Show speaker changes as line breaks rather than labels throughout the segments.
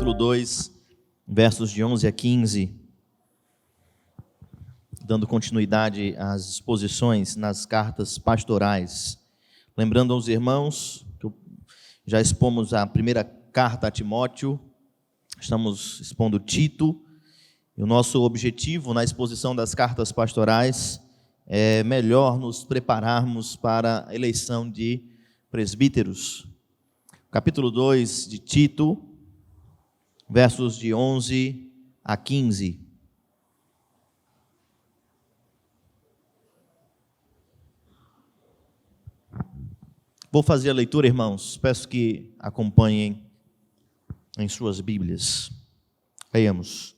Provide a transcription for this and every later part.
capítulo 2, versos de 11 a 15, dando continuidade às exposições nas cartas pastorais. Lembrando aos irmãos que já expomos a primeira carta a Timóteo, estamos expondo Tito, e o nosso objetivo na exposição das cartas pastorais é melhor nos prepararmos para a eleição de presbíteros. Capítulo 2 de Tito, versos de 11 a 15. Vou fazer a leitura, irmãos. Peço que acompanhem em suas Bíblias. Leiamos.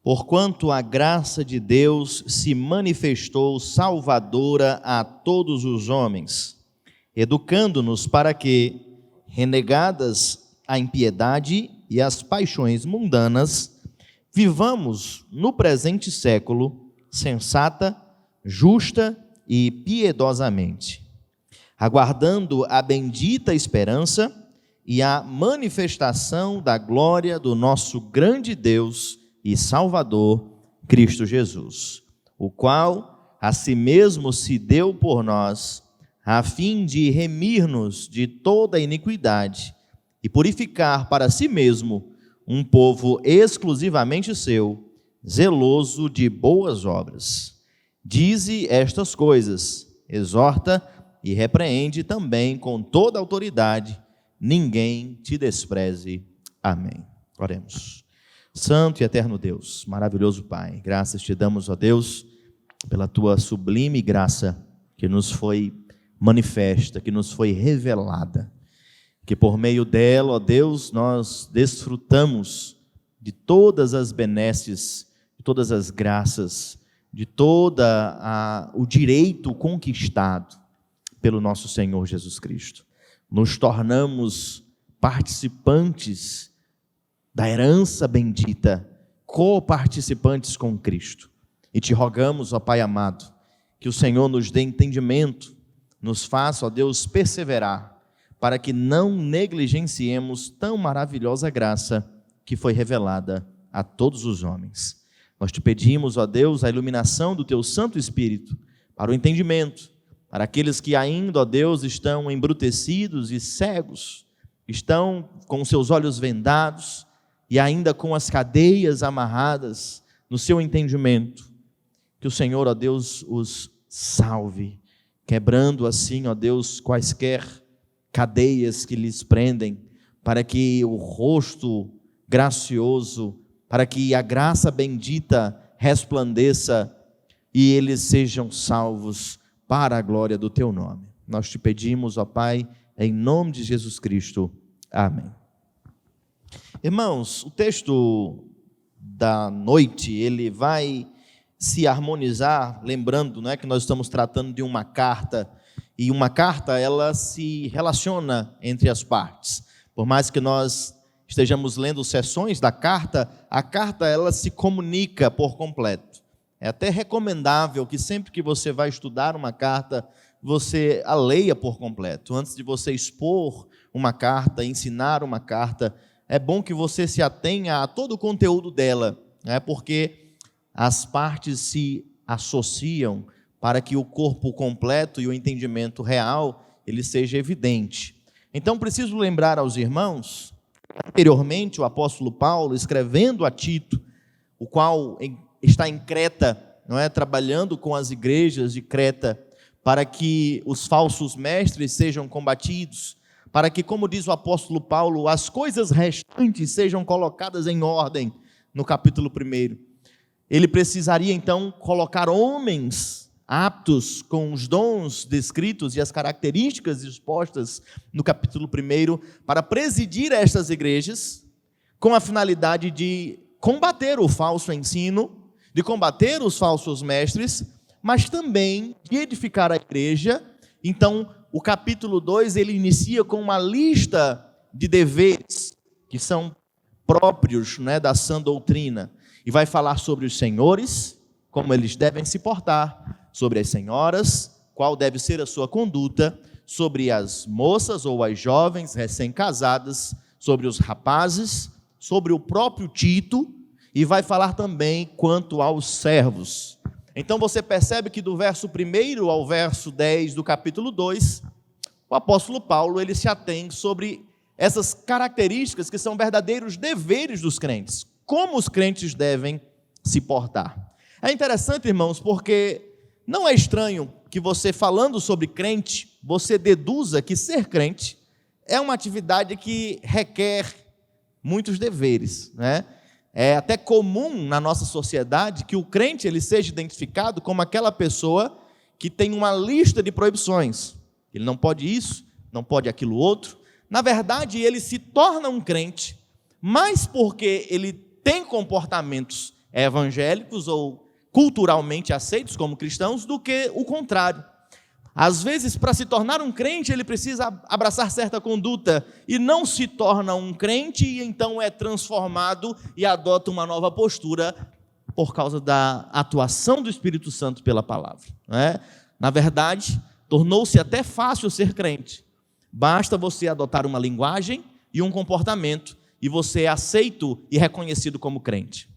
Porquanto a graça de Deus se manifestou salvadora a todos os homens, educando-nos para que, renegadas a impiedade e as paixões mundanas, vivamos no presente século sensata, justa e piedosamente, aguardando a bendita esperança e a manifestação da glória do nosso grande Deus e Salvador, Cristo Jesus, o qual a si mesmo se deu por nós, a fim de remir-nos de toda iniquidade e purificar para si mesmo um povo exclusivamente seu, zeloso de boas obras. Dize estas coisas, exorta e repreende também com toda autoridade, ninguém te despreze. Amém. Oremos. Santo e eterno Deus, maravilhoso Pai, graças te damos, ó Deus, pela tua sublime graça que nos foi manifesta, que nos foi revelada, que por meio dela, ó Deus, nós desfrutamos de todas as benesses, de todas as graças, de toda o direito conquistado pelo nosso Senhor Jesus Cristo. Nos tornamos participantes da herança bendita, coparticipantes com Cristo. E te rogamos, ó Pai amado, que o Senhor nos dê entendimento, nos faça, ó Deus, perseverar, para que não negligenciemos tão maravilhosa graça que foi revelada a todos os homens. Nós te pedimos, ó Deus, a iluminação do teu Santo Espírito, para o entendimento, para aqueles que ainda, ó Deus, estão embrutecidos e cegos, estão com seus olhos vendados e ainda com as cadeias amarradas no seu entendimento, que o Senhor, ó Deus, os salve, quebrando assim, ó Deus, quaisquer cadeias que lhes prendem, para que o rosto gracioso, para que a graça bendita resplandeça e eles sejam salvos para a glória do teu nome. Nós te pedimos, ó Pai, em nome de Jesus Cristo. Amém. Irmãos, o texto da noite, ele vai se harmonizar, lembrando, né, que nós estamos tratando de uma carta, e uma carta, ela se relaciona entre as partes. Por mais que nós estejamos lendo seções da carta, a carta, ela se comunica por completo. É até recomendável que sempre que você vai estudar uma carta, você a leia por completo. Antes de você expor uma carta, ensinar uma carta, é bom que você se atenha a todo o conteúdo dela, né? Porque as partes se associam para que o corpo completo e o entendimento real, ele seja evidente. Então, preciso lembrar aos irmãos, anteriormente o apóstolo Paulo, escrevendo a Tito, o qual está em Creta, não é? Trabalhando com as igrejas de Creta, para que os falsos mestres sejam combatidos, para que, como diz o apóstolo Paulo, as coisas restantes sejam colocadas em ordem, no capítulo 1. Ele precisaria, então, colocar homens aptos com os dons descritos e as características expostas no capítulo 1, para presidir estas igrejas, com a finalidade de combater o falso ensino, de combater os falsos mestres, mas também de edificar a igreja. Então, o capítulo 2, ele inicia com uma lista de deveres que são próprios, né, da sã doutrina, e vai falar sobre os senhores, como eles devem se portar, sobre as senhoras, qual deve ser a sua conduta, sobre as moças ou as jovens recém-casadas, sobre os rapazes, sobre o próprio Tito e vai falar também quanto aos servos. Então você percebe que do verso 1 ao verso 10 do capítulo 2, o apóstolo Paulo ele se atém sobre essas características que são verdadeiros deveres dos crentes. Como os crentes devem se portar. É interessante, irmãos, porque não é estranho que você, falando sobre crente, você deduza que ser crente é uma atividade que requer muitos deveres, né? É até comum na nossa sociedade que o crente ele seja identificado como aquela pessoa que tem uma lista de proibições. Ele não pode isso, não pode aquilo outro. Na verdade, ele se torna um crente, mais porque ele tem comportamentos evangélicos ou culturalmente aceitos como cristãos, do que o contrário. Às vezes, para se tornar um crente, ele precisa abraçar certa conduta e não se torna um crente e então é transformado e adota uma nova postura por causa da atuação do Espírito Santo pela palavra, né? Na verdade, tornou-se até fácil ser crente. Basta você adotar uma linguagem e um comportamento e você é aceito e reconhecido como crente.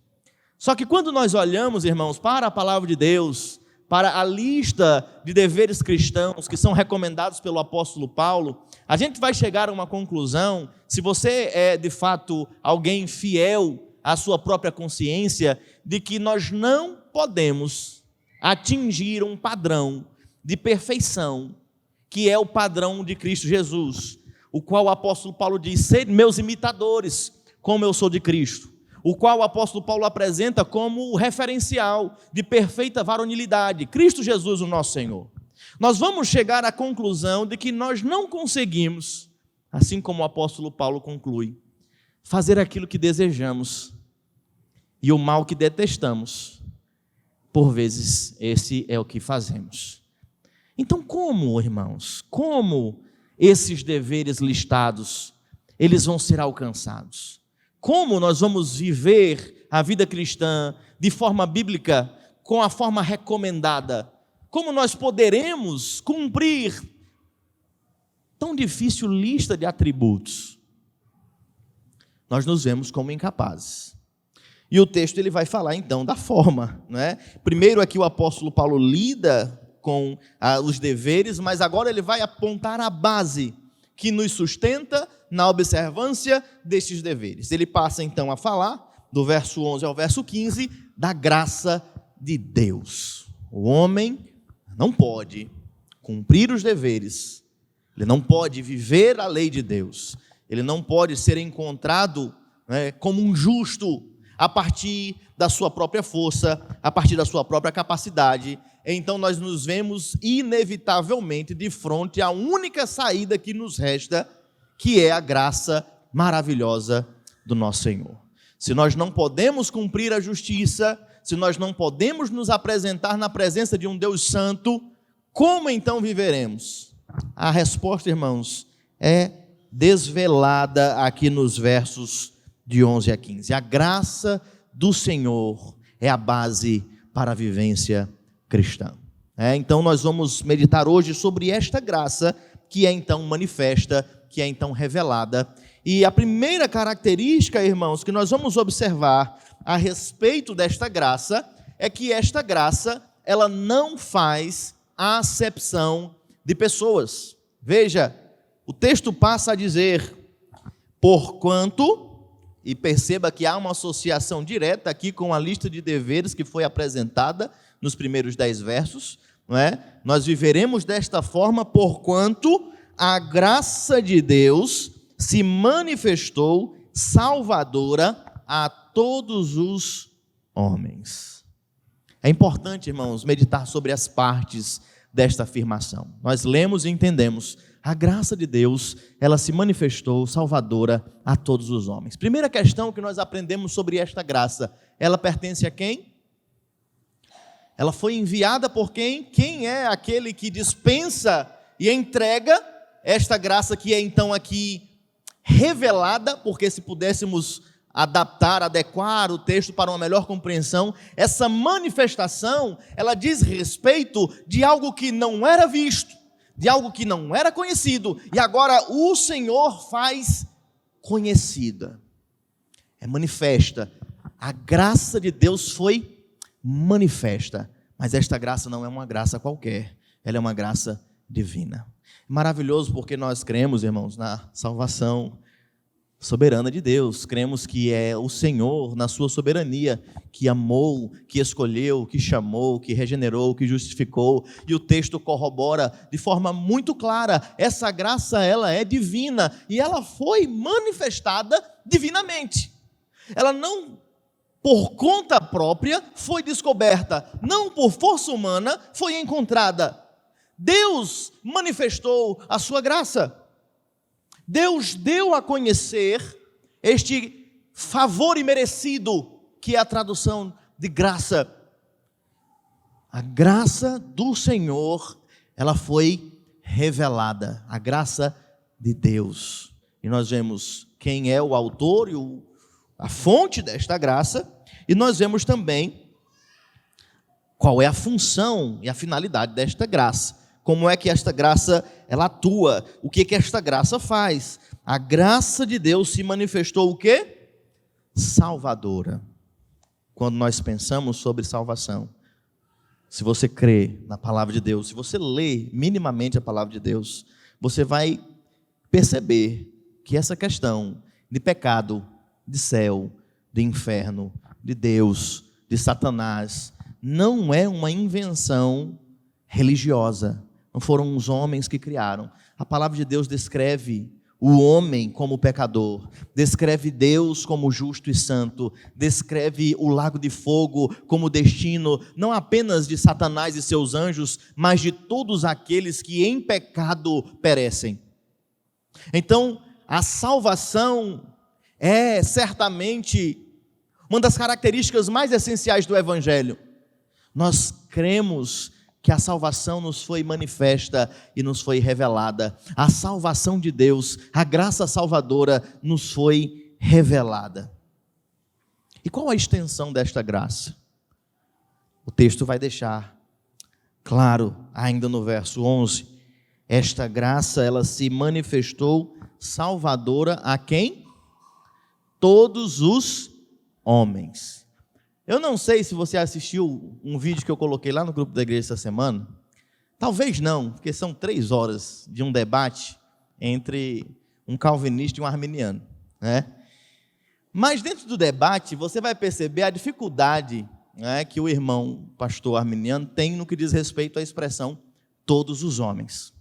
Só que quando nós olhamos, irmãos, para a palavra de Deus, para a lista de deveres cristãos que são recomendados pelo apóstolo Paulo, a gente vai chegar a uma conclusão, se você é de fato alguém fiel à sua própria consciência, de que nós não podemos atingir um padrão de perfeição, que é o padrão de Cristo Jesus, o qual o apóstolo Paulo diz: sede meus imitadores, como eu sou de Cristo. O qual o apóstolo Paulo apresenta como o referencial de perfeita varonilidade, Cristo Jesus, o nosso Senhor. Nós vamos chegar à conclusão de que nós não conseguimos, assim como o apóstolo Paulo conclui, fazer aquilo que desejamos e o mal que detestamos. Por vezes, esse é o que fazemos. Então, como, irmãos, como esses deveres listados, eles vão ser alcançados? Como nós vamos viver a vida cristã de forma bíblica, com a forma recomendada? Como nós poderemos cumprir tão difícil lista de atributos? Nós nos vemos como incapazes. E o texto ele vai falar então da forma, não é? Primeiro aqui o apóstolo Paulo lida com os deveres, mas agora ele vai apontar a base que nos sustenta na observância destes deveres. Ele passa então a falar, do verso 11 ao verso 15, da graça de Deus. O homem não pode cumprir os deveres, ele não pode viver a lei de Deus, ele não pode ser encontrado, né, como um justo a partir da sua própria força, a partir da sua própria capacidade. Então nós nos vemos inevitavelmente de frente à única saída que nos resta, que é a graça maravilhosa do nosso Senhor. Se nós não podemos cumprir a justiça, se nós não podemos nos apresentar na presença de um Deus santo, como então viveremos? A resposta, irmãos, é desvelada aqui nos versos de 11 a 15. A graça do Senhor é a base para a vivência cristã. Então nós vamos meditar hoje sobre esta graça que é então manifesta, que é então revelada. E a primeira característica, irmãos, que nós vamos observar a respeito desta graça é que esta graça, ela não faz acepção de pessoas. Veja, o texto passa a dizer: porquanto, e perceba que há uma associação direta aqui com a lista de deveres que foi apresentada nos primeiros 10 versos, não é? Nós viveremos desta forma, porquanto a graça de Deus se manifestou salvadora a todos os homens. É importante, irmãos, meditar sobre as partes desta afirmação. Nós lemos e entendemos: a graça de Deus, ela se manifestou salvadora a todos os homens. Primeira questão que nós aprendemos sobre esta graça: ela pertence a quem? Ela foi enviada por quem? Quem é aquele que dispensa e entrega esta graça que é então aqui revelada? Porque se pudéssemos adaptar, adequar o texto para uma melhor compreensão, essa manifestação, ela diz respeito de algo que não era visto, de algo que não era conhecido, e agora o Senhor faz conhecida. é manifesta. A graça de Deus foi manifesta. Mas esta graça não é uma graça qualquer. Ela é uma graça divina. Maravilhoso porque nós cremos, irmãos, na salvação soberana de Deus. Cremos que é o Senhor, na sua soberania, que amou, que escolheu, que chamou, que regenerou, que justificou. E o texto corrobora de forma muito clara. Essa graça, ela é divina e ela foi manifestada divinamente. Ela não, por conta própria, foi descoberta. Não por força humana, foi encontrada. Deus manifestou a sua graça. Deus deu a conhecer este favor imerecido, que é a tradução de graça. A graça do Senhor, ela foi revelada, a graça de Deus. E nós vemos quem é o autor e a fonte desta graça, e nós vemos também qual é a função e a finalidade desta graça. Como é que esta graça, ela atua? O que esta graça faz? A graça de Deus se manifestou o quê? Salvadora. Quando nós pensamos sobre salvação, se você crê na palavra de Deus, se você lê minimamente a palavra de Deus, você vai perceber que essa questão de pecado, de céu, de inferno, de Deus, de Satanás, não é uma invenção religiosa. Não foram os homens que criaram. A palavra de Deus descreve o homem como pecador, descreve Deus como justo e santo, descreve o lago de fogo como destino, não apenas de Satanás e seus anjos, mas de todos aqueles que em pecado perecem. Então, a salvação é certamente uma das características mais essenciais do Evangelho. Nós cremos que a salvação nos foi manifesta e nos foi revelada. A salvação de Deus, a graça salvadora nos foi revelada. E qual a extensão desta graça? O texto vai deixar claro, ainda no verso 11, esta graça, ela se manifestou salvadora a quem? Todos os homens. Eu não sei se você assistiu um vídeo que eu coloquei lá no grupo da igreja essa semana. Talvez não, porque são 3 horas de um debate entre um calvinista e um arminiano, né? Mas dentro do debate, você vai perceber a dificuldade, né, que o irmão pastor arminiano tem no que diz respeito à expressão todos os homens.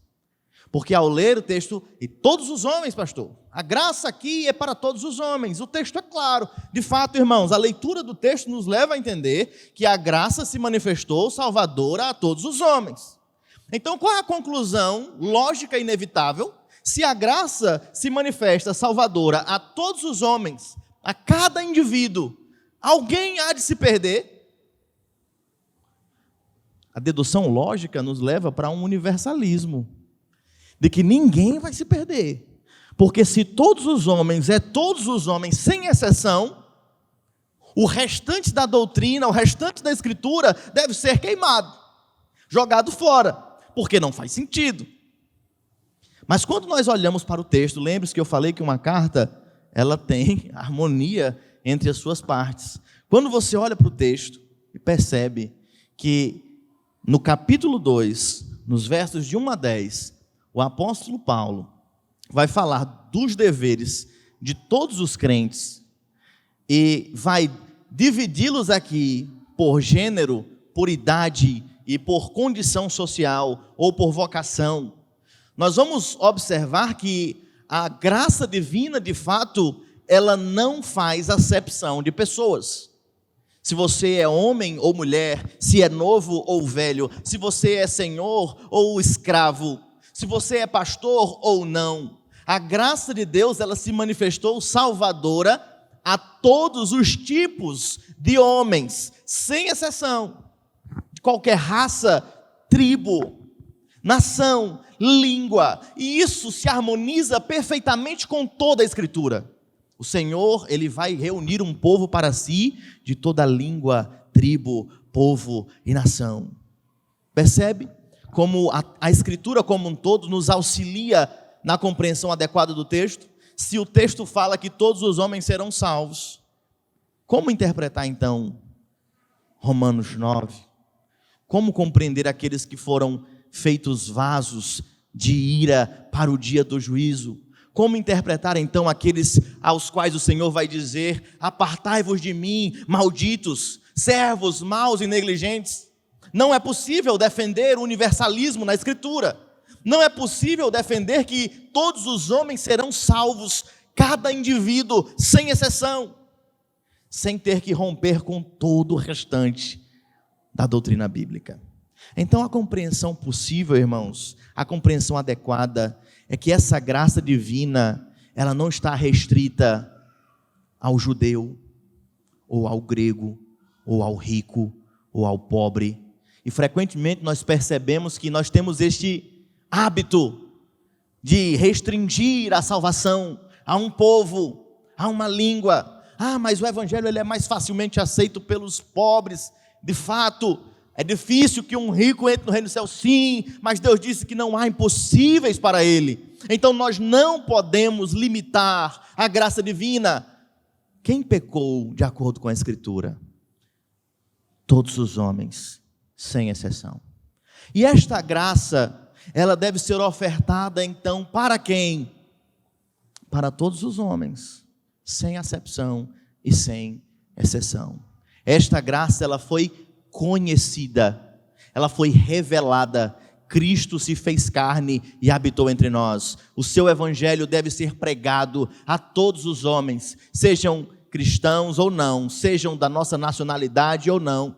Porque ao ler o texto, e todos os homens, pastor, a graça aqui é para todos os homens, o texto é claro. De fato, irmãos, a leitura do texto nos leva a entender que a graça se manifestou salvadora a todos os homens. Então, qual é a conclusão lógica e inevitável? Se a graça se manifesta salvadora a todos os homens, a cada indivíduo, alguém há de se perder? A dedução lógica nos leva para um universalismo, de que ninguém vai se perder, porque se todos os homens é todos os homens sem exceção, o restante da doutrina, o restante da escritura deve ser queimado, jogado fora, porque não faz sentido. Mas quando nós olhamos para o texto, lembre-se que eu falei que uma carta, ela tem harmonia entre as suas partes. Quando você olha para o texto e percebe que no capítulo 2, nos versos de 1 a 10, o apóstolo Paulo vai falar dos deveres de todos os crentes e vai dividi-los aqui por gênero, por idade e por condição social ou por vocação. Nós vamos observar que a graça divina, de fato, ela não faz acepção de pessoas. Se você é homem ou mulher, se é novo ou velho, se você é senhor ou escravo, se você é pastor ou não, a graça de Deus, ela se manifestou salvadora a todos os tipos de homens, sem exceção, de qualquer raça, tribo, nação, língua, e isso se harmoniza perfeitamente com toda a Escritura. O Senhor, Ele vai reunir um povo para si, de toda língua, tribo, povo e nação. Percebe? Como a Escritura como um todo nos auxilia na compreensão adequada do texto. Se o texto fala que todos os homens serão salvos, Como interpretar então Romanos 9? Como compreender aqueles que foram feitos vasos de ira para o dia do juízo? Como interpretar então aqueles aos quais o Senhor vai dizer: apartai-vos de mim, malditos, servos maus e negligentes? Não é possível defender o universalismo na Escritura. Não é possível defender que todos os homens serão salvos, cada indivíduo, sem exceção, sem ter que romper com todo o restante da doutrina bíblica. Então a compreensão possível, irmãos, a compreensão adequada é que essa graça divina, ela não está restrita ao judeu, ou ao grego, ou ao rico, ou ao pobre. E frequentemente nós percebemos que nós temos este hábito de restringir a salvação a um povo, a uma língua. Mas o evangelho ele é mais facilmente aceito pelos pobres. De fato, é difícil que um rico entre no reino do céu, sim, mas Deus disse que não há impossíveis para ele. Então nós não podemos limitar a graça divina. Quem pecou de acordo com a Escritura? Todos os homens, sem exceção. E esta graça, ela deve ser ofertada então para quem? Para todos os homens, sem acepção e sem exceção. Esta graça, ela foi conhecida, ela foi revelada. Cristo se fez carne e habitou entre nós. O seu evangelho deve ser pregado a todos os homens, sejam cristãos ou não, sejam da nossa nacionalidade ou não.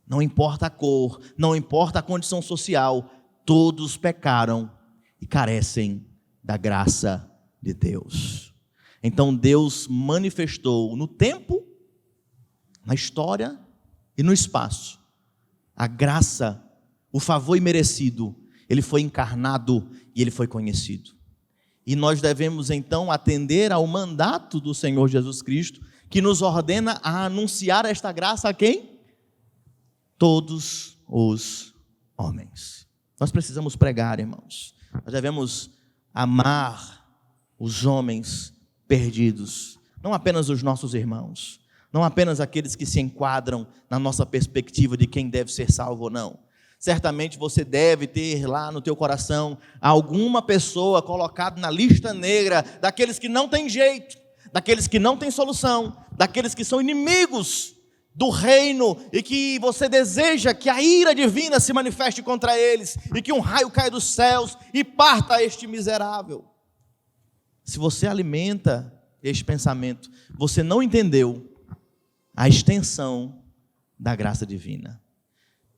Não importa a cor, não importa a condição social, todos pecaram e carecem da graça de Deus. Então Deus manifestou no tempo, na história e no espaço a graça, o favor imerecido. Ele foi encarnado e ele foi conhecido. E nós devemos então atender ao mandato do Senhor Jesus Cristo, que nos ordena a anunciar esta graça a quem? Todos os homens. Nós precisamos pregar, irmãos. Nós devemos amar os homens perdidos, não apenas os nossos irmãos, não apenas aqueles que se enquadram na nossa perspectiva de quem deve ser salvo ou não. Certamente você deve ter lá no teu coração alguma pessoa colocada na lista negra daqueles que não têm jeito, daqueles que não têm solução, daqueles que são inimigos do reino e que você deseja que a ira divina se manifeste contra eles e que um raio caia dos céus e parta este miserável. Se você alimenta este pensamento, você não entendeu a extensão da graça divina.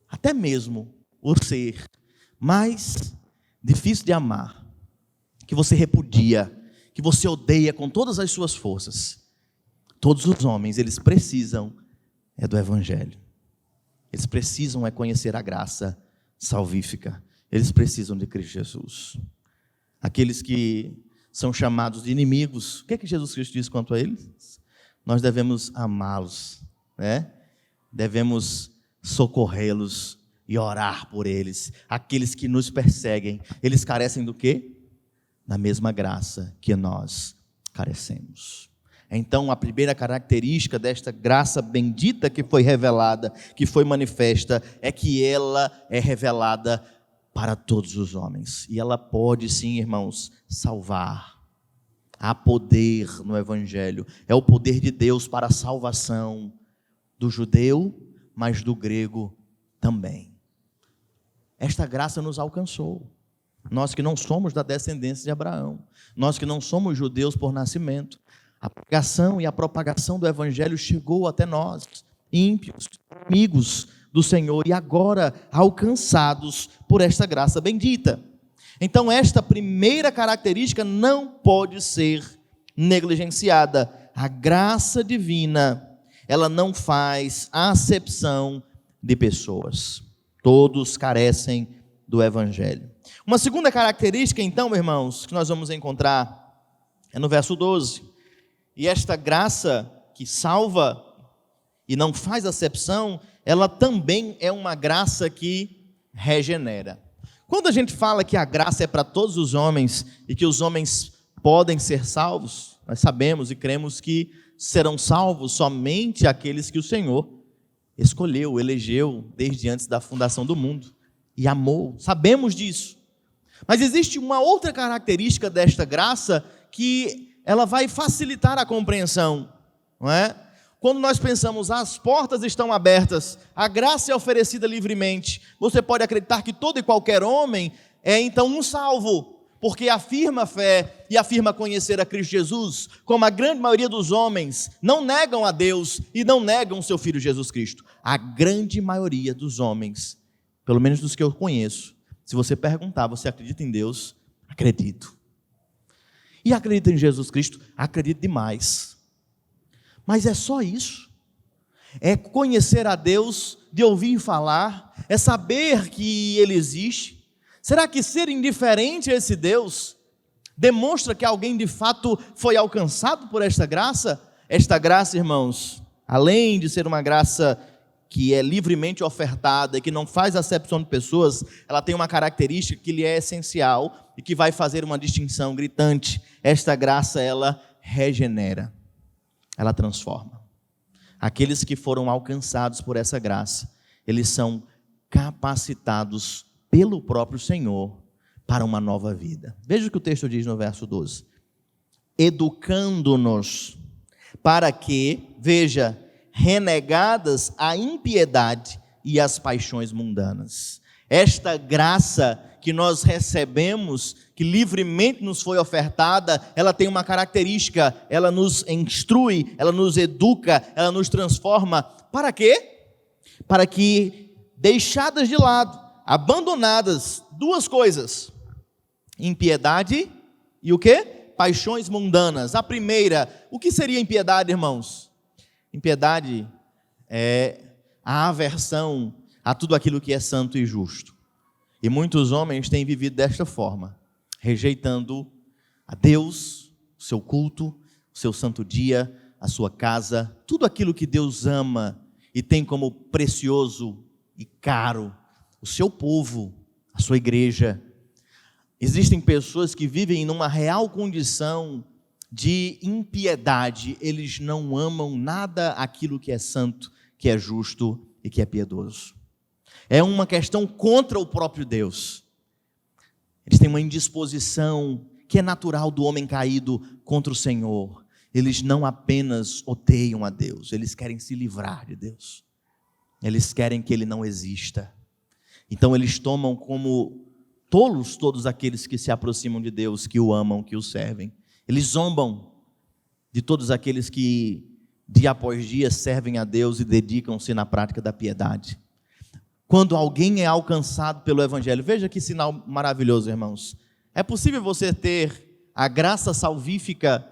Até mesmo o ser mais difícil de amar, que você repudia, que você odeia com todas as suas forças, todos os homens, eles precisam do evangelho. Eles precisam conhecer a graça salvífica. Eles precisam de Cristo Jesus. Aqueles que são chamados de inimigos, o que é que Jesus Cristo diz quanto a eles? Nós devemos amá-los, né? Devemos socorrê-los e orar por eles. Aqueles que nos perseguem, eles carecem do quê? Da mesma graça que nós carecemos. Então, a primeira característica desta graça bendita que foi revelada, que foi manifesta, é que ela é revelada para todos os homens. E ela pode sim, irmãos, salvar. Há poder no Evangelho. É o poder de Deus para a salvação do judeu, mas do grego também. Esta graça nos alcançou. Nós que não somos da descendência de Abraão, nós que não somos judeus por nascimento, a pregação e a propagação do Evangelho chegou até nós, ímpios, amigos do Senhor, e agora alcançados por esta graça bendita. Então esta primeira característica não pode ser negligenciada. A graça divina, ela não faz acepção de pessoas. Todos carecem do Evangelho. Uma segunda característica, então, irmãos, que nós vamos encontrar é no verso 12. E esta graça que salva e não faz acepção, ela também é uma graça que regenera. Quando a gente fala que a graça é para todos os homens e que os homens podem ser salvos, Nós sabemos e cremos que serão salvos somente aqueles que o Senhor escolheu, elegeu desde antes da fundação do mundo e amou. Sabemos disso. Mas existe uma outra característica desta graça que ela vai facilitar a compreensão, não é? Quando nós pensamos, as portas estão abertas, a graça é oferecida livremente, você pode acreditar que todo e qualquer homem é então um salvo, porque afirma a fé e afirma conhecer a Cristo Jesus, como a grande maioria dos homens não negam a Deus e não negam o seu Filho Jesus Cristo. A grande maioria dos homens, pelo menos dos que eu conheço, se você perguntar, você acredita em Deus? Acredito. E acredita em Jesus Cristo? Acredito demais. Mas é só isso? É conhecer a Deus, de ouvir falar, é saber que Ele existe? Será que ser indiferente a esse Deus demonstra que alguém de fato foi alcançado por esta graça? Esta graça, irmãos, além de ser uma graça que é livremente ofertada e que não faz acepção de pessoas, ela tem uma característica que lhe é essencial e que vai fazer uma distinção gritante. Esta graça, ela regenera, ela transforma. Aqueles que foram alcançados por essa graça, eles são capacitados pelo próprio Senhor para uma nova vida. Veja o que o texto diz no verso 12. Educando-nos para que, veja, renegadas a impiedade e as paixões mundanas. Esta graça que nós recebemos, que livremente nos foi ofertada, ela tem uma característica, ela nos instrui, ela nos educa, ela nos transforma. Para quê? Para que, deixadas de lado, abandonadas, duas coisas: impiedade e o quê? Paixões mundanas. A primeira, o que seria impiedade, irmãos? Impiedade é a aversão a tudo aquilo que é santo e justo. E muitos homens têm vivido desta forma, rejeitando a Deus, o seu culto, o seu santo dia, a sua casa, tudo aquilo que Deus ama e tem como precioso e caro, o seu povo, a sua igreja. Existem pessoas que vivem numa real condição de impiedade, eles não amam nada aquilo que é santo, que é justo e que é piedoso. É uma questão contra o próprio Deus. Eles têm uma indisposição que é natural do homem caído contra o Senhor. Eles não apenas odeiam a Deus, eles querem se livrar de Deus. Eles querem que Ele não exista. Então eles tomam como tolos todos aqueles que se aproximam de Deus, que o amam, que o servem. Eles zombam de todos aqueles que dia após dia servem a Deus e dedicam-se na prática da piedade. Quando alguém é alcançado pelo Evangelho, veja que sinal maravilhoso, irmãos. É possível você ter a graça salvífica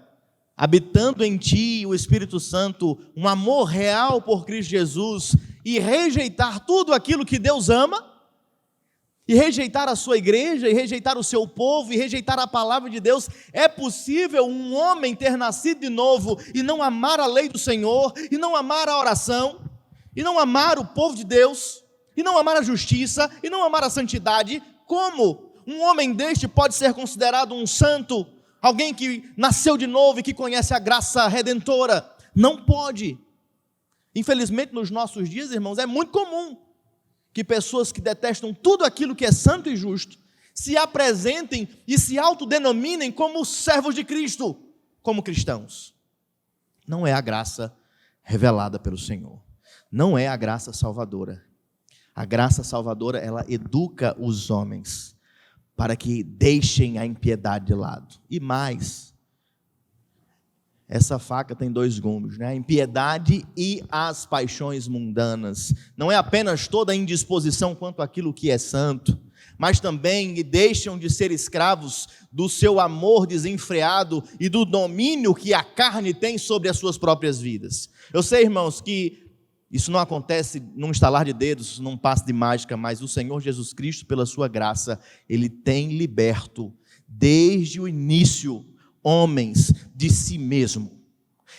habitando em ti, o Espírito Santo, um amor real por Cristo Jesus e rejeitar tudo aquilo que Deus ama? E rejeitar a sua igreja, e rejeitar o seu povo, e rejeitar a palavra de Deus? É possível um homem ter nascido de novo e não amar a lei do Senhor, e não amar a oração, e não amar o povo de Deus, e não amar a justiça, e não amar a santidade? Como um homem deste pode ser considerado um santo, alguém que nasceu de novo e que conhece a graça redentora? Não pode. Infelizmente, nos nossos dias, irmãos, é muito comum que pessoas que detestam tudo aquilo que é santo e justo se apresentem e se autodenominem como servos de Cristo, como cristãos. Não é a graça revelada pelo Senhor. Não é a graça salvadora. A graça salvadora, ela educa os homens para que deixem a impiedade de lado. E mais, essa faca tem dois gumes, né? A impiedade e as paixões mundanas. Não é apenas toda a indisposição quanto àquilo que é santo, mas também deixam de ser escravos do seu amor desenfreado e do domínio que a carne tem sobre as suas próprias vidas. Eu sei, irmãos, que isso não acontece num estalar de dedos, num passe de mágica, mas o Senhor Jesus Cristo, pela sua graça, Ele tem liberto, desde o início, homens de si mesmo.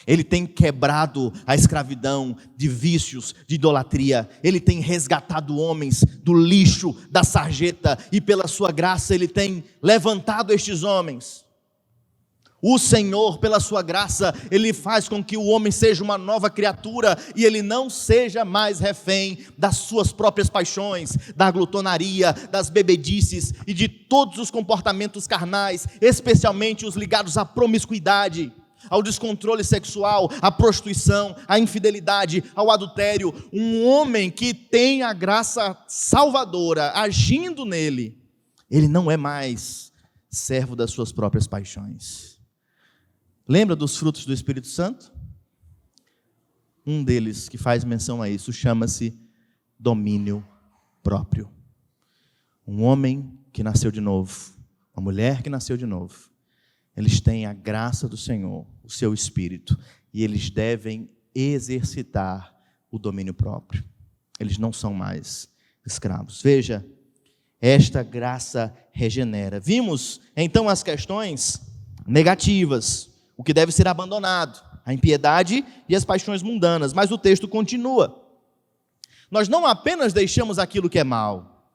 Ele tem quebrado a escravidão de vícios, de idolatria. Ele tem resgatado homens do lixo, da sarjeta, e pela sua graça Ele tem levantado estes homens. O Senhor, pela sua graça, Ele faz com que o homem seja uma nova criatura e ele não seja mais refém das suas próprias paixões, da glutonaria, das bebedices e de todos os comportamentos carnais, especialmente os ligados à promiscuidade, ao descontrole sexual, à prostituição, à infidelidade, ao adultério. Um homem que tem a graça salvadora agindo nele, ele não é mais servo das suas próprias paixões. Lembra dos frutos do Espírito Santo? Um deles que faz menção a isso chama-se domínio próprio. Um homem que nasceu de novo, uma mulher que nasceu de novo, eles têm a graça do Senhor, o seu Espírito, e eles devem exercitar o domínio próprio. Eles não são mais escravos. Veja, esta graça regenera. Vimos então as questões negativas, o que deve ser abandonado, a impiedade e as paixões mundanas. Mas o texto continua. Nós não apenas deixamos aquilo que é mal.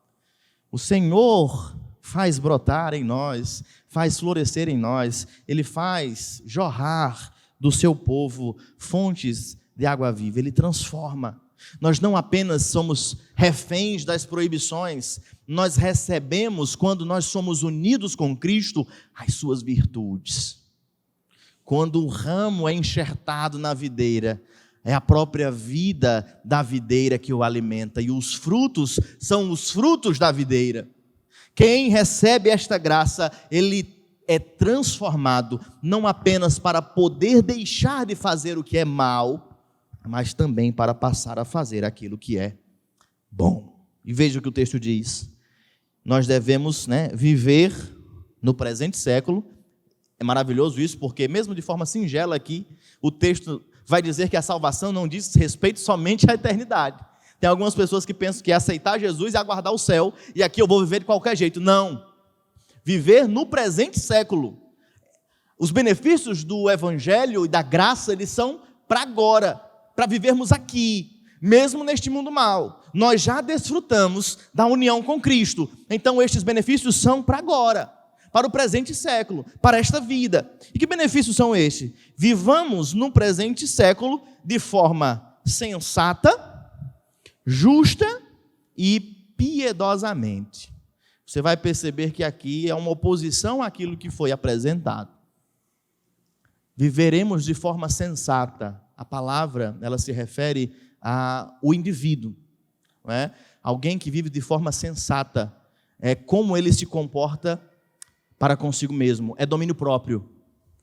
O Senhor faz brotar em nós, faz florescer em nós. Ele faz jorrar do seu povo fontes de água viva. Ele transforma. Nós não apenas somos reféns das proibições, nós recebemos, quando nós somos unidos com Cristo, as suas virtudes. Quando o ramo é enxertado na videira, é a própria vida da videira que o alimenta, e os frutos são os frutos da videira. Quem recebe esta graça, ele é transformado, não apenas para poder deixar de fazer o que é mal, mas também para passar a fazer aquilo que é bom. E veja o que o texto diz. Nós devemos, viver no presente século. É maravilhoso isso, porque mesmo de forma singela aqui, o texto vai dizer que a salvação não diz respeito somente à eternidade. Tem algumas pessoas que pensam que é aceitar Jesus e aguardar o céu, e aqui eu vou viver de qualquer jeito. Não. Viver no presente século. Os benefícios do evangelho e da graça, eles são para agora, para vivermos aqui, mesmo neste mundo mal. Nós já desfrutamos da união com Cristo, então estes benefícios são para agora, para o presente século, para esta vida. E que benefícios são estes? Vivamos no presente século de forma sensata, justa e piedosamente. Você vai perceber que aqui é uma oposição àquilo que foi apresentado. Viveremos de forma sensata. A palavra, ela se refere ao indivíduo, não é? Alguém que vive de forma sensata, é como ele se comporta para consigo mesmo, é domínio próprio,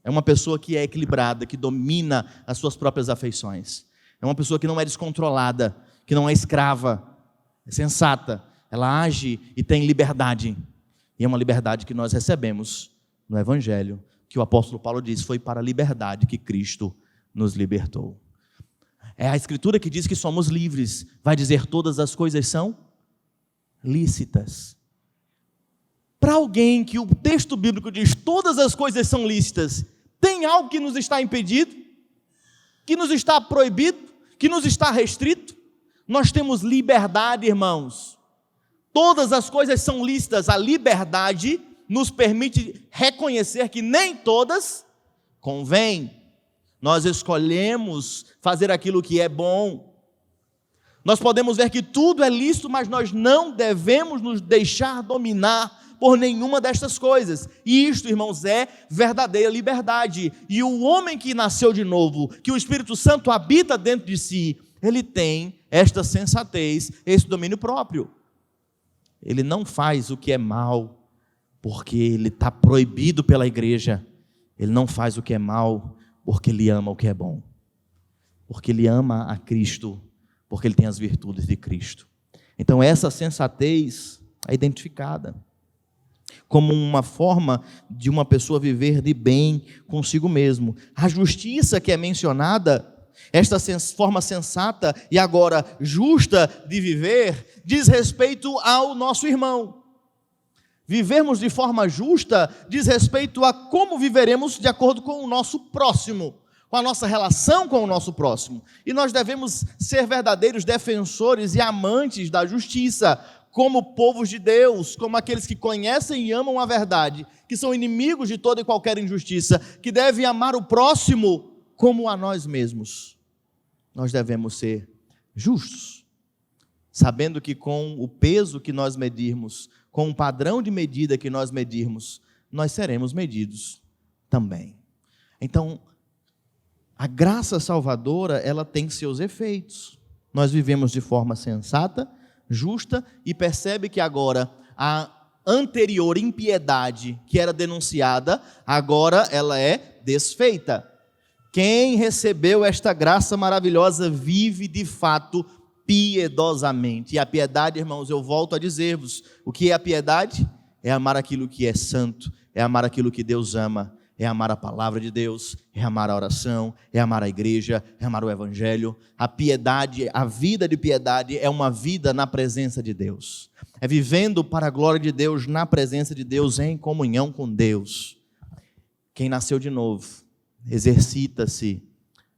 é uma pessoa que é equilibrada, que domina as suas próprias afeições, é uma pessoa que não é descontrolada, que não é escrava, é sensata, ela age e tem liberdade, e é uma liberdade que nós recebemos no Evangelho, que o apóstolo Paulo diz, foi para a liberdade que Cristo nos libertou. É a Escritura que diz que somos livres, vai dizer todas as coisas são lícitas. Para alguém que o texto bíblico diz todas as coisas são lícitas, tem algo que nos está impedido? Que nos está proibido? Que nos está restrito? Nós temos liberdade, irmãos. Todas as coisas são lícitas. A liberdade nos permite reconhecer que nem todas convêm. Nós escolhemos fazer aquilo que é bom. Nós podemos ver que tudo é lícito, mas nós não devemos nos deixar dominar por nenhuma destas coisas. E isto, irmãos, é verdadeira liberdade. E o homem que nasceu de novo, que o Espírito Santo habita dentro de si, ele tem esta sensatez, esse domínio próprio. Ele não faz o que é mal, porque ele está proibido pela igreja. Ele não faz o que é mal, porque ele ama o que é bom. Porque ele ama a Cristo, porque ele tem as virtudes de Cristo. Então essa sensatez é identificada como uma forma de uma pessoa viver de bem consigo mesmo. A justiça que é mencionada, esta forma sensata e agora justa de viver, diz respeito ao nosso irmão. Vivermos de forma justa diz respeito a como viveremos de acordo com o nosso próximo, com a nossa relação com o nosso próximo. E nós devemos ser verdadeiros defensores e amantes da justiça, como povos de Deus, como aqueles que conhecem e amam a verdade, que são inimigos de toda e qualquer injustiça, que devem amar o próximo como a nós mesmos. Nós devemos ser justos, sabendo que com o peso que nós medirmos, com o padrão de medida que nós medirmos, nós seremos medidos também. Então, a graça salvadora, ela tem seus efeitos. Nós vivemos de forma sensata, justa, e percebe que agora a anterior impiedade que era denunciada, agora ela é desfeita. Quem recebeu esta graça maravilhosa vive de fato piedosamente. E a piedade, irmãos, eu volto a dizer-vos, o que é a piedade? É amar aquilo que é santo, é amar aquilo que Deus ama, é amar a palavra de Deus, é amar a oração, é amar a igreja, é amar o evangelho. A piedade, a vida de piedade é uma vida na presença de Deus. É vivendo para a glória de Deus, na presença de Deus, em comunhão com Deus. Quem nasceu de novo, exercita-se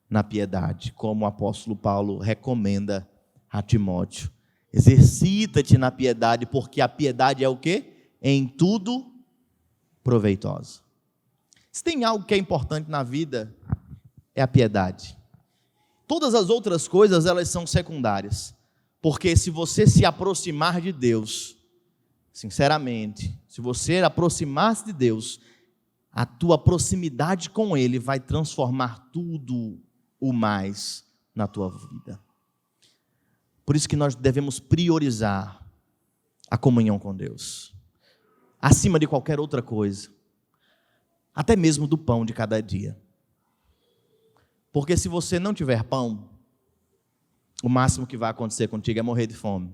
na piedade, como o apóstolo Paulo recomenda a Timóteo. Exercita-te na piedade, porque a piedade é o quê? Em tudo proveitosa. Se tem algo que é importante na vida, é a piedade. Todas as outras coisas, elas são secundárias. Porque se você se aproximar de Deus, sinceramente, se você aproximar-se de Deus, a tua proximidade com Ele vai transformar tudo o mais na tua vida. Por isso que nós devemos priorizar a comunhão com Deus, acima de qualquer outra coisa. Até mesmo do pão de cada dia. Porque se você não tiver pão, o máximo que vai acontecer contigo é morrer de fome.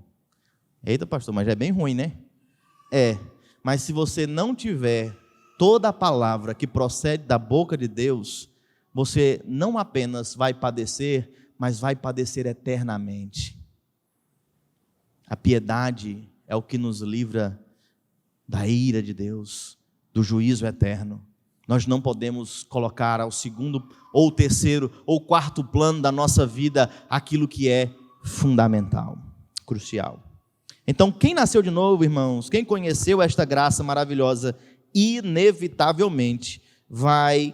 Eita, pastor, mas é bem ruim, né? É, mas se você não tiver toda a palavra que procede da boca de Deus, você não apenas vai padecer, mas vai padecer eternamente. A piedade é o que nos livra da ira de Deus, do juízo eterno. Nós não podemos colocar ao segundo, ou terceiro, ou quarto plano da nossa vida aquilo que é fundamental, crucial. Então, quem nasceu de novo, irmãos, quem conheceu esta graça maravilhosa, inevitavelmente vai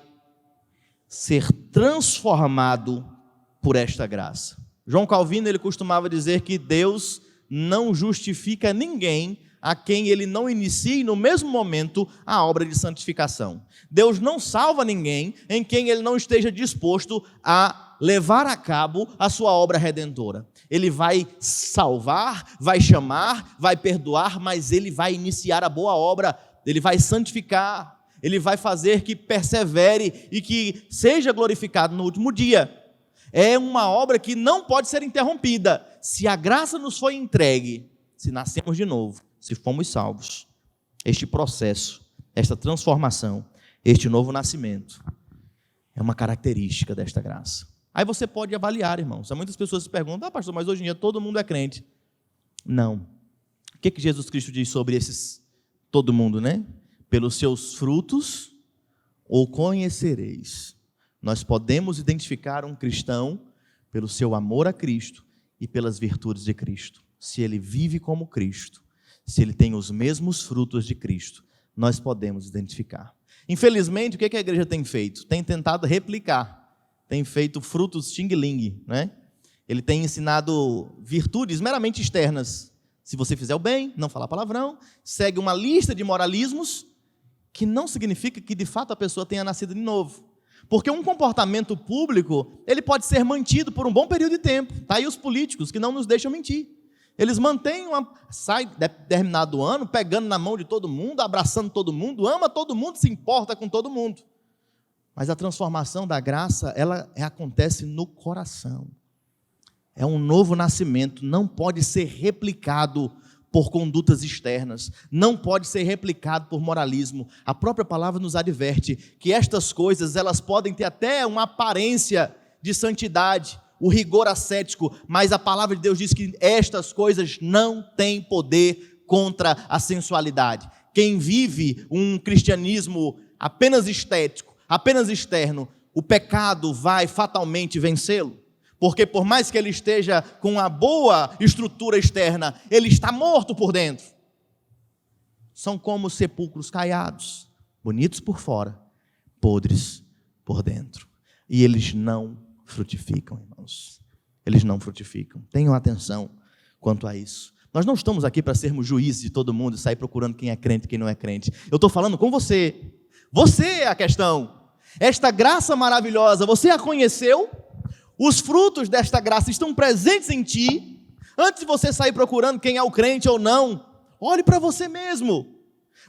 ser transformado por esta graça. João Calvino, ele costumava dizer que Deus não justifica ninguém a quem Ele não inicie no mesmo momento a obra de santificação. Deus não salva ninguém em quem Ele não esteja disposto a levar a cabo a sua obra redentora. Ele vai salvar, vai chamar, vai perdoar, mas Ele vai iniciar a boa obra, Ele vai santificar, Ele vai fazer que persevere e que seja glorificado no último dia. É uma obra que não pode ser interrompida. Se a graça nos foi entregue, se nascemos de novo, se fomos salvos, este processo, esta transformação, este novo nascimento, é uma característica desta graça. Aí você pode avaliar, irmãos. Muitas pessoas se perguntam, pastor, mas hoje em dia todo mundo é crente. Não. O que Jesus Cristo diz sobre esses, todo mundo, né? Pelos seus frutos o conhecereis. Nós podemos identificar um cristão pelo seu amor a Cristo e pelas virtudes de Cristo. Se ele vive como Cristo, se ele tem os mesmos frutos de Cristo, nós podemos identificar. Infelizmente, o que a igreja tem feito? Tem tentado replicar, tem feito frutos xing-ling, né? Ele tem ensinado virtudes meramente externas. Se você fizer o bem, não falar palavrão, segue uma lista de moralismos, que não significa que de fato a pessoa tenha nascido de novo. Porque um comportamento público, ele pode ser mantido por um bom período de tempo. Está aí os políticos que não nos deixam mentir. Eles mantêm sai determinado ano, pegando na mão de todo mundo, abraçando todo mundo, ama todo mundo, se importa com todo mundo. Mas a transformação da graça, ela acontece no coração. É um novo nascimento, não pode ser replicado por condutas externas, não pode ser replicado por moralismo. A própria palavra nos adverte que estas coisas, elas podem ter até uma aparência de santidade, o rigor ascético, mas a palavra de Deus diz que estas coisas não têm poder contra a sensualidade. Quem vive um cristianismo apenas estético, apenas externo, o pecado vai fatalmente vencê-lo. Porque por mais que ele esteja com uma boa estrutura externa, ele está morto por dentro. São como sepulcros caiados, bonitos por fora, podres por dentro. E eles não frutificam, irmãos. Eles não frutificam. Tenham atenção quanto a isso. Nós não estamos aqui para sermos juízes de todo mundo e sair procurando quem é crente e quem não é crente. Eu estou falando com você. Você é a questão. Esta graça maravilhosa, você a conheceu? Os frutos desta graça estão presentes em ti? Antes de você sair procurando quem é o crente ou não, olhe para você mesmo.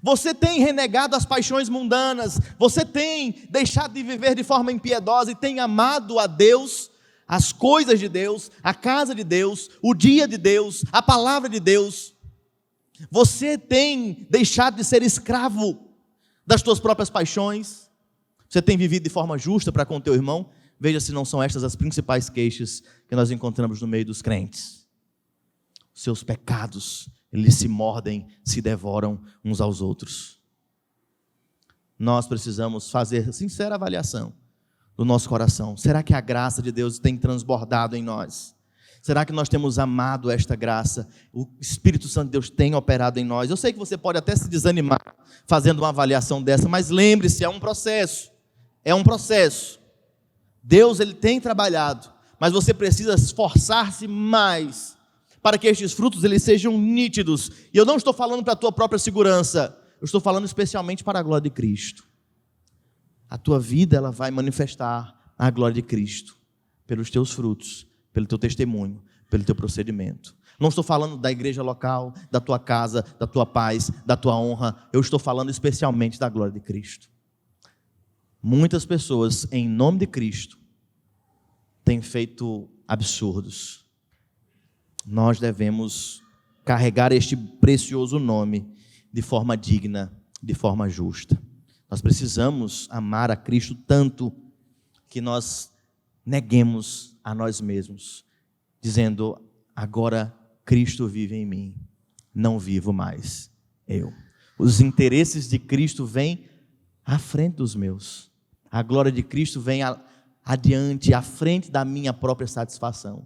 Você tem renegado as paixões mundanas, você tem deixado de viver de forma impiedosa e tem amado a Deus, as coisas de Deus, a casa de Deus, o dia de Deus, a palavra de Deus. Você tem deixado de ser escravo das suas próprias paixões. Você tem vivido de forma justa para com o teu irmão. Veja se não são estas as principais queixas que nós encontramos no meio dos crentes. Seus pecados, eles se mordem, se devoram uns aos outros. Nós precisamos fazer sincera avaliação do nosso coração. Será que a graça de Deus tem transbordado em nós? Será que nós temos amado esta graça? O Espírito Santo de Deus tem operado em nós? Eu sei que você pode até se desanimar fazendo uma avaliação dessa, mas lembre-se, é um processo. É um processo. Deus, ele tem trabalhado, mas você precisa esforçar-se mais para que estes frutos eles sejam nítidos. E eu não estou falando para a tua própria segurança, eu estou falando especialmente para a glória de Cristo. A tua vida ela vai manifestar a glória de Cristo pelos teus frutos, pelo teu testemunho, pelo teu procedimento. Não estou falando da igreja local, da tua casa, da tua paz, da tua honra. Eu estou falando especialmente da glória de Cristo. Muitas pessoas, em nome de Cristo, têm feito absurdos. Nós devemos carregar este precioso nome de forma digna, de forma justa. Nós precisamos amar a Cristo tanto que nós neguemos a nós mesmos, dizendo, agora Cristo vive em mim, não vivo mais eu. Os interesses de Cristo vêm à frente dos meus. A glória de Cristo vem adiante, à frente da minha própria satisfação.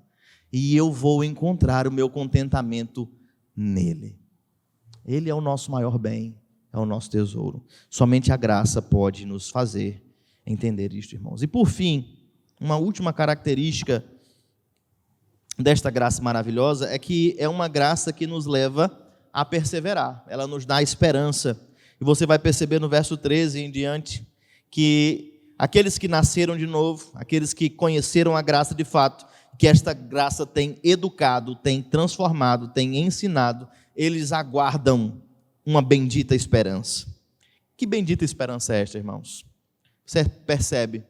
E eu vou encontrar o meu contentamento nele. Ele é o nosso maior bem, é o nosso tesouro. Somente a graça pode nos fazer entender isto, irmãos. E por fim, uma última característica desta graça maravilhosa é que é uma graça que nos leva a perseverar. Ela nos dá esperança. E você vai perceber no verso 13 em diante que aqueles que nasceram de novo, aqueles que conheceram a graça de fato, que esta graça tem educado, tem transformado, tem ensinado, eles aguardam uma bendita esperança. Que bendita esperança é esta, irmãos? Você percebe?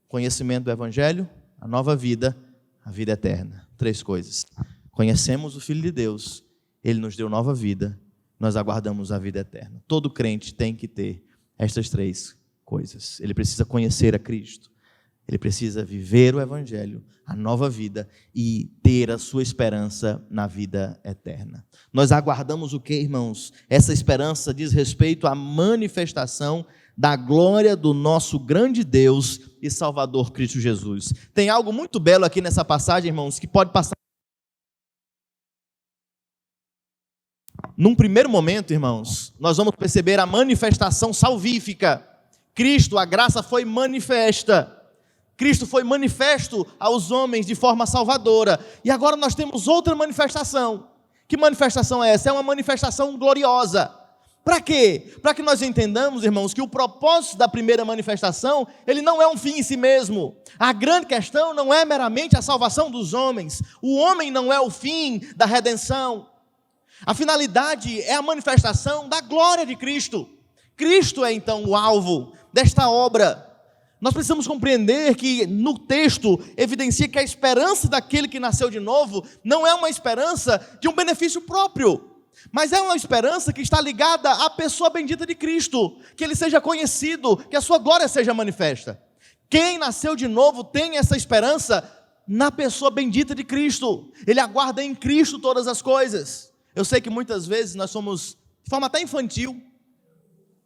Conhecimento do Evangelho, a nova vida, a vida eterna. 3 coisas. Conhecemos o Filho de Deus, Ele nos deu nova vida, nós aguardamos a vida eterna. Todo crente tem que ter estas 3 coisas. Ele precisa conhecer a Cristo, ele precisa viver o Evangelho, a nova vida e ter a sua esperança na vida eterna. Nós aguardamos o que, irmãos? Essa esperança diz respeito à manifestação da glória do nosso grande Deus e Salvador Cristo Jesus. Tem algo muito belo aqui nessa passagem, irmãos, que pode passar. Num primeiro momento, irmãos, nós vamos perceber a manifestação salvífica. Cristo, a graça foi manifesta. Cristo foi manifesto aos homens de forma salvadora. E agora nós temos outra manifestação. Que manifestação é essa? É uma manifestação gloriosa. Para quê? Para que nós entendamos, irmãos, que o propósito da primeira manifestação, ele não é um fim em si mesmo. A grande questão não é meramente a salvação dos homens. O homem não é o fim da redenção. A finalidade é a manifestação da glória de Cristo. Cristo é então o alvo desta obra. Nós precisamos compreender que no texto evidencia que a esperança daquele que nasceu de novo não é uma esperança de um benefício próprio, mas é uma esperança que está ligada à pessoa bendita de Cristo, que ele seja conhecido, que a sua glória seja manifesta. Quem nasceu de novo tem essa esperança na pessoa bendita de Cristo. Ele aguarda em Cristo todas as coisas. Eu sei que muitas vezes nós somos, de forma até infantil,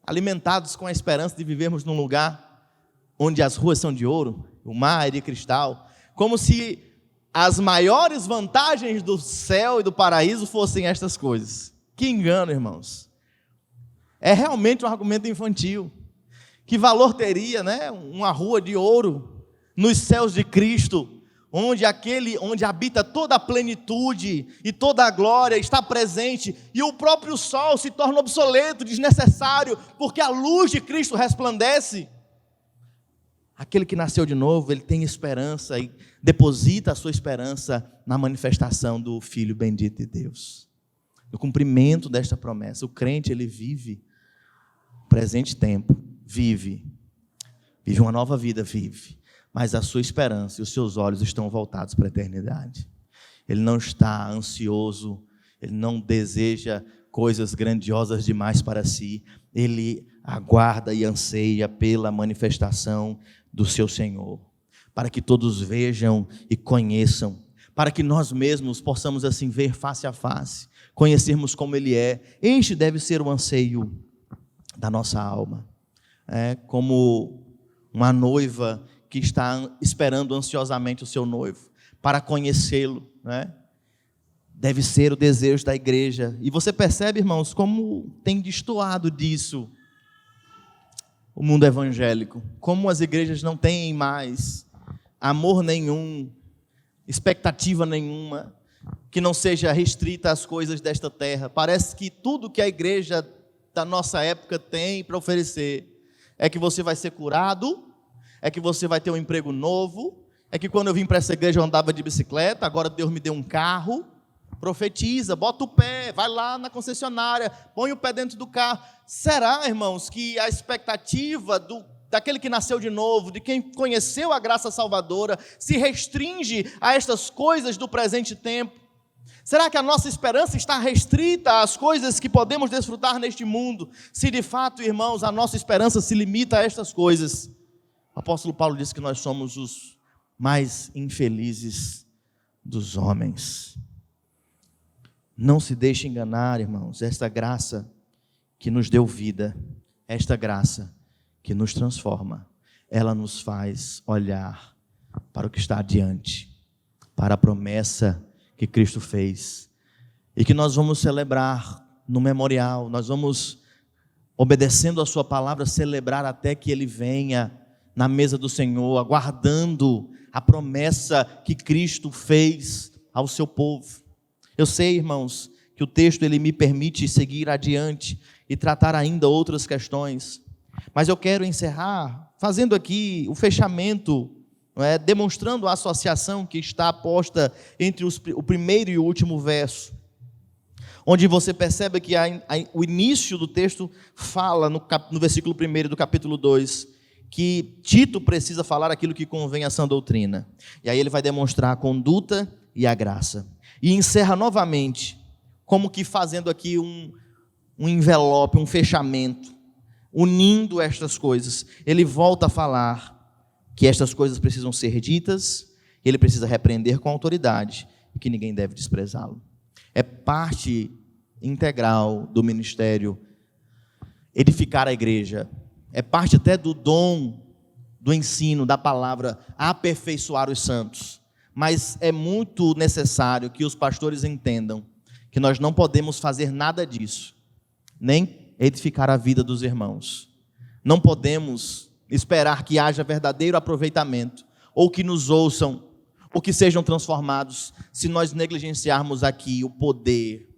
alimentados com a esperança de vivermos num lugar onde as ruas são de ouro, o mar é de cristal, como se as maiores vantagens do céu e do paraíso fossem estas coisas. Que engano, irmãos. É realmente um argumento infantil. Que valor teria, né, uma rua de ouro nos céus de Cristo, onde habita toda a plenitude e toda a glória está presente, e o próprio sol se torna obsoleto, desnecessário, porque a luz de Cristo resplandece. Aquele que nasceu de novo, ele tem esperança e deposita a sua esperança na manifestação do Filho bendito de Deus, no cumprimento desta promessa. O crente, ele vive o presente tempo, vive uma nova vida, mas a sua esperança e os seus olhos estão voltados para a eternidade. Ele não está ansioso, ele não deseja coisas grandiosas demais para si, ele aguarda e anseia pela manifestação do seu Senhor, para que todos vejam e conheçam, para que nós mesmos possamos assim ver face a face, conhecermos como Ele é. Este deve ser o anseio da nossa alma. É como uma noiva que está esperando ansiosamente o seu noivo para conhecê-lo, né? Deve ser o desejo da igreja. E você percebe, irmãos, como tem destoado disso o mundo evangélico, como as igrejas não têm mais amor nenhum, expectativa nenhuma, que não seja restrita às coisas desta terra. Parece que tudo que a igreja da nossa época tem para oferecer é que você vai ser curado, é que você vai ter um emprego novo, é que quando eu vim para essa igreja eu andava de bicicleta, agora Deus me deu um carro. Profetiza, bota o pé, vai lá na concessionária, põe o pé dentro do carro. Será, irmãos, que a expectativa daquele que nasceu de novo, de quem conheceu a graça salvadora, se restringe a estas coisas do presente tempo? Será que a nossa esperança está restrita às coisas que podemos desfrutar neste mundo? Se de fato, irmãos, a nossa esperança se limita a estas coisas, o apóstolo Paulo diz que nós somos os mais infelizes dos homens. Não se deixe enganar, irmãos, esta graça que nos deu vida, esta graça que nos transforma, ela nos faz olhar para o que está adiante, para a promessa que Cristo fez, e que nós vamos celebrar no memorial, nós vamos, obedecendo a sua palavra, celebrar até que Ele venha na mesa do Senhor, aguardando a promessa que Cristo fez ao seu povo. Eu sei, irmãos, que o texto ele me permite seguir adiante e tratar ainda outras questões, mas eu quero encerrar fazendo aqui o fechamento, demonstrando a associação que está posta entre o primeiro e o último verso, onde você percebe que o início do texto fala no versículo 1 do capítulo 2, que Tito precisa falar aquilo que convém à sã doutrina, e aí ele vai demonstrar a conduta e a graça, e encerra novamente, como que fazendo aqui um envelope, um fechamento, unindo estas coisas. Ele volta a falar que estas coisas precisam ser ditas, ele precisa repreender com autoridade, e que ninguém deve desprezá-lo. É parte integral do ministério edificar a igreja, é parte até do dom, do ensino, da palavra, aperfeiçoar os santos. Mas é muito necessário que os pastores entendam que nós não podemos fazer nada disso, nem edificar a vida dos irmãos. Não podemos esperar que haja verdadeiro aproveitamento, ou que nos ouçam, ou que sejam transformados, se nós negligenciarmos aqui o poder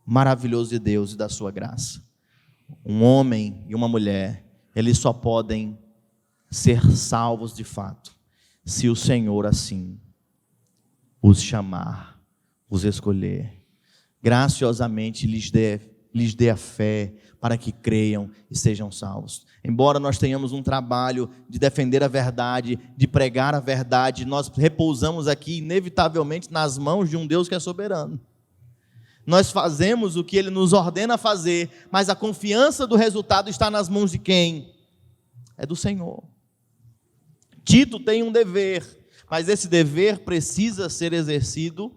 maravilhoso de Deus e da sua graça. Um homem e uma mulher, eles só podem ser salvos de fato, se o Senhor assim os chamar, os escolher, graciosamente lhes dê a fé para que creiam e sejam salvos. Embora nós tenhamos um trabalho de defender a verdade, de pregar a verdade, nós repousamos aqui inevitavelmente nas mãos de um Deus que é soberano. Nós fazemos o que Ele nos ordena fazer, mas a confiança do resultado está nas mãos de quem? É do Senhor. Tito tem um dever, mas esse dever precisa ser exercido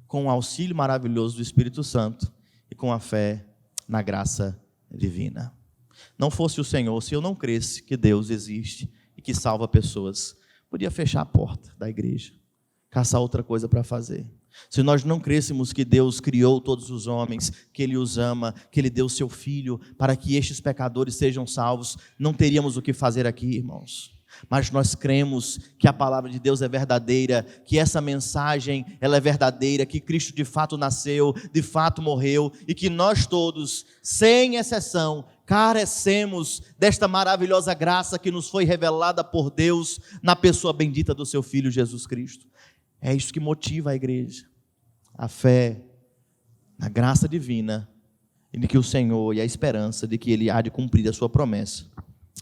com o auxílio maravilhoso do Espírito Santo e com a fé na graça divina. Não fosse o Senhor, se eu não cresse que Deus existe e que salva pessoas, podia fechar a porta da igreja, caçar outra coisa para fazer. Se nós não crêssemos que Deus criou todos os homens, que Ele os ama, que Ele deu o seu Filho para que estes pecadores sejam salvos, não teríamos o que fazer aqui, irmãos. Mas nós cremos que a palavra de Deus é verdadeira, que essa mensagem ela é verdadeira, que Cristo de fato nasceu, de fato morreu, e que nós todos, sem exceção, carecemos desta maravilhosa graça que nos foi revelada por Deus na pessoa bendita do seu Filho Jesus Cristo. É isso que motiva a igreja, a fé na graça divina, e de que o Senhor, e a esperança de que Ele há de cumprir a sua promessa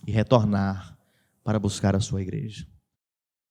e retornar para buscar a sua igreja.